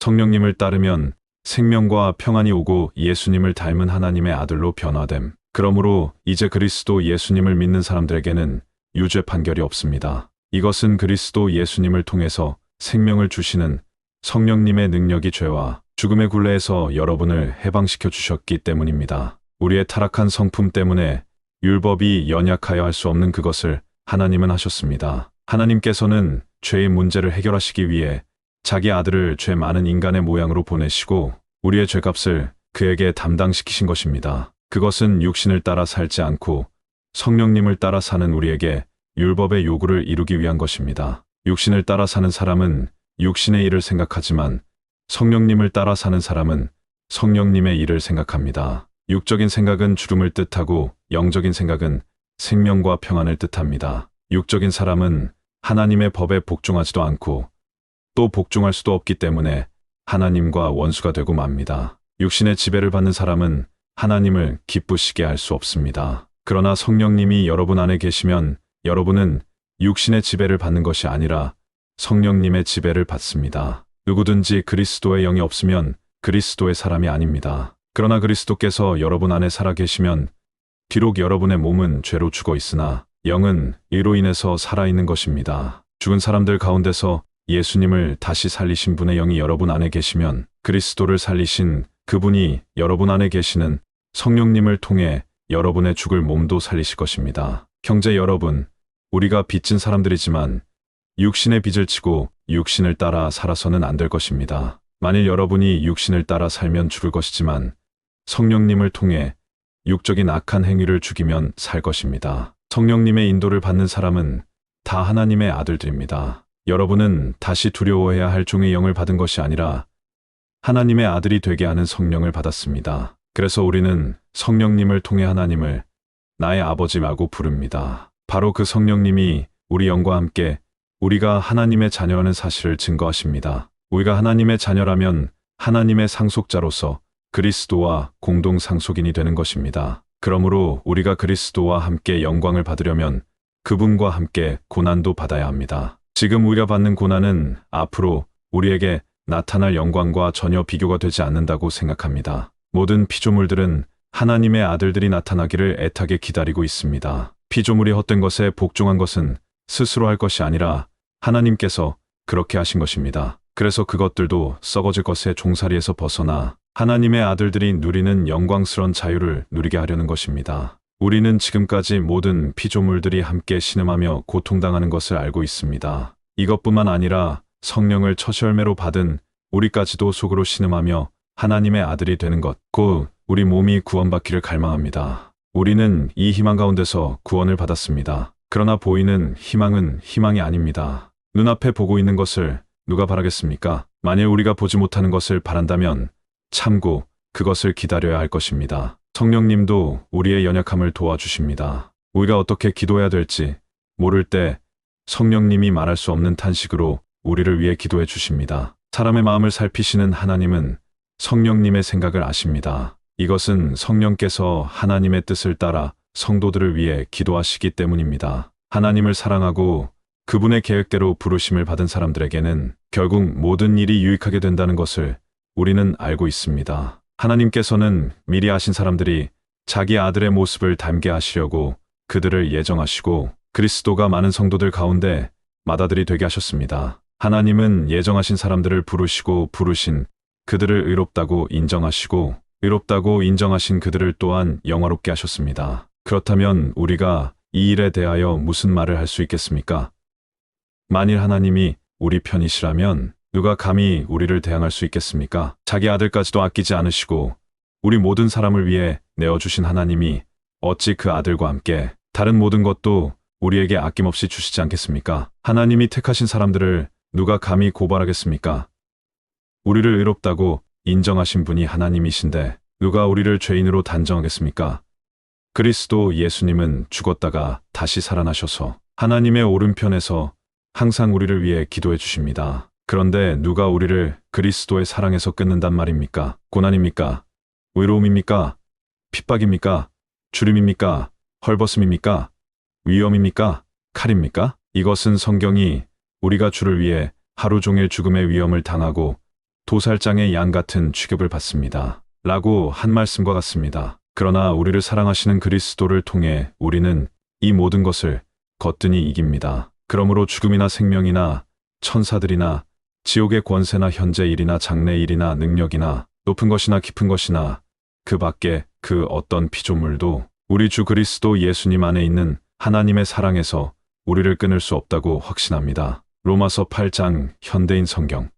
성령님을 따르면 생명과 평안이 오고 예수님을 닮은 하나님의 아들로 변화됨. 그러므로 이제 그리스도 예수님을 믿는 사람들에게는 유죄 판결이 없습니다. 이것은 그리스도 예수님을 통해서 생명을 주시는 성령님의 능력이 죄와 죽음의 굴레에서 여러분을 해방시켜 주셨기 때문입니다. 우리의 타락한 성품 때문에 율법이 연약하여 할 수 없는 그것을 하나님은 하셨습니다. 하나님께서는 죄의 문제를 해결하시기 위해 자기 아들을 죄 많은 인간의 모양으로 보내시고 우리의 죄값을 그에게 담당시키신 것입니다. 그것은 육신을 따라 살지 않고 성령님을 따라 사는 우리에게 율법의 요구를 이루기 위한 것입니다. 육신을 따라 사는 사람은 육신의 일을 생각하지만 성령님을 따라 사는 사람은 성령님의 일을 생각합니다. 육적인 생각은 주름을 뜻하고 영적인 생각은 생명과 평안을 뜻합니다. 육적인 사람은 하나님의 법에 복종하지도 않고 또 복종할 수도 없기 때문에 하나님과 원수가 되고 맙니다. 육신의 지배를 받는 사람은 하나님을 기쁘시게 할 수 없습니다. 그러나 성령님이 여러분 안에 계시면 여러분은 육신의 지배를 받는 것이 아니라 성령님의 지배를 받습니다. 누구든지 그리스도의 영이 없으면 그리스도의 사람이 아닙니다. 그러나 그리스도께서 여러분 안에 살아 계시면 비록 여러분의 몸은 죄로 죽어 있으나 영은 의로 인해서 살아있는 것입니다. 죽은 사람들 가운데서 예수님을 다시 살리신 분의 영이 여러분 안에 계시면 그리스도를 살리신 그분이 여러분 안에 계시는 성령님을 통해 여러분의 죽을 몸도 살리실 것입니다. 형제 여러분, 우리가 빚진 사람들이지만 육신의 빚을 지고 육신을 따라 살아서는 안 될 것입니다. 만일 여러분이 육신을 따라 살면 죽을 것이지만 성령님을 통해 육적인 악한 행위를 죽이면 살 것입니다. 성령님의 인도를 받는 사람은 다 하나님의 아들들입니다. 여러분은 다시 두려워해야 할 종의 영을 받은 것이 아니라 하나님의 아들이 되게 하는 성령을 받았습니다. 그래서 우리는 성령님을 통해 하나님을 나의 아버지라고 부릅니다. 바로 그 성령님이 우리 영과 함께 우리가 하나님의 자녀라는 사실을 증거하십니다. 우리가 하나님의 자녀라면 하나님의 상속자로서 그리스도와 공동 상속인이 되는 것입니다. 그러므로 우리가 그리스도와 함께 영광을 받으려면 그분과 함께 고난도 받아야 합니다. 지금 우리가 받는 고난은 앞으로 우리에게 나타날 영광과 전혀 비교가 되지 않는다고 생각합니다. 모든 피조물들은 하나님의 아들들이 나타나기를 애타게 기다리고 있습니다. 피조물이 헛된 것에 복종한 것은 스스로 할 것이 아니라 하나님께서 그렇게 하신 것입니다. 그래서 그것들도 썩어질 것의 종살이에서 벗어나 하나님의 아들들이 누리는 영광스러운 자유를 누리게 하려는 것입니다. 우리는 지금까지 모든 피조물들이 함께 신음하며 고통당하는 것을 알고 있습니다. 이것뿐만 아니라 성령을 첫 열매로 받은 우리까지도 속으로 신음하며 하나님의 아들이 되는 것, 곧 우리 몸이 구원받기를 갈망합니다. 우리는 이 희망 가운데서 구원을 받았습니다. 그러나 보이는 희망은 희망이 아닙니다. 눈앞에 보고 있는 것을 누가 바라겠습니까? 만일 우리가 보지 못하는 것을 바란다면 참고 그것을 기다려야 할 것입니다. 성령님도 우리의 연약함을 도와주십니다. 우리가 어떻게 기도해야 될지 모를 때 성령님이 말할 수 없는 탄식으로 우리를 위해 기도해 주십니다. 사람의 마음을 살피시는 하나님은 성령님의 생각을 아십니다. 이것은 성령께서 하나님의 뜻을 따라 성도들을 위해 기도하시기 때문입니다. 하나님을 사랑하고 그분의 계획대로 부르심을 받은 사람들에게는 결국 모든 일이 유익하게 된다는 것을 우리는 알고 있습니다. 하나님께서는 미리 아신 사람들이 자기 아들의 모습을 닮게 하시려고 그들을 예정하시고 그리스도가 많은 성도들 가운데 맏아들이 되게 하셨습니다. 하나님은 예정하신 사람들을 부르시고 부르신 그들을 의롭다고 인정하시고 의롭다고 인정하신 그들을 또한 영화롭게 하셨습니다. 그렇다면 우리가 이 일에 대하여 무슨 말을 할 수 있겠습니까? 만일 하나님이 우리 편이시라면 누가 감히 우리를 대항할 수 있겠습니까? 자기 아들까지도 아끼지 않으시고 우리 모든 사람을 위해 내어주신 하나님이 어찌 그 아들과 함께 다른 모든 것도 우리에게 아낌없이 주시지 않겠습니까? 하나님이 택하신 사람들을 누가 감히 고발하겠습니까? 우리를 의롭다고 인정하신 분이 하나님이신데 누가 우리를 죄인으로 단정하겠습니까? 그리스도 예수님은 죽었다가 다시 살아나셔서 하나님의 오른편에서 항상 우리를 위해 기도해 주십니다. 그런데 누가 우리를 그리스도의 사랑에서 끊는단 말입니까? 고난입니까? 외로움입니까? 핍박입니까? 주림입니까? 헐벗음입니까? 위험입니까? 칼입니까? 이것은 성경이 우리가 주를 위해 하루 종일 죽음의 위험을 당하고 도살장의 양 같은 취급을 받습니다. 라고 한 말씀과 같습니다. 그러나 우리를 사랑하시는 그리스도를 통해 우리는 이 모든 것을 거뜬히 이깁니다. 그러므로 죽음이나 생명이나 천사들이나 지옥의 권세나 현재 일이나 장래 일이나 능력이나 높은 것이나 깊은 것이나 그 밖에 그 어떤 피조물도 우리 주 그리스도 예수님 안에 있는 하나님의 사랑에서 우리를 끊을 수 없다고 확신합니다. 로마서 8장 현대인 성경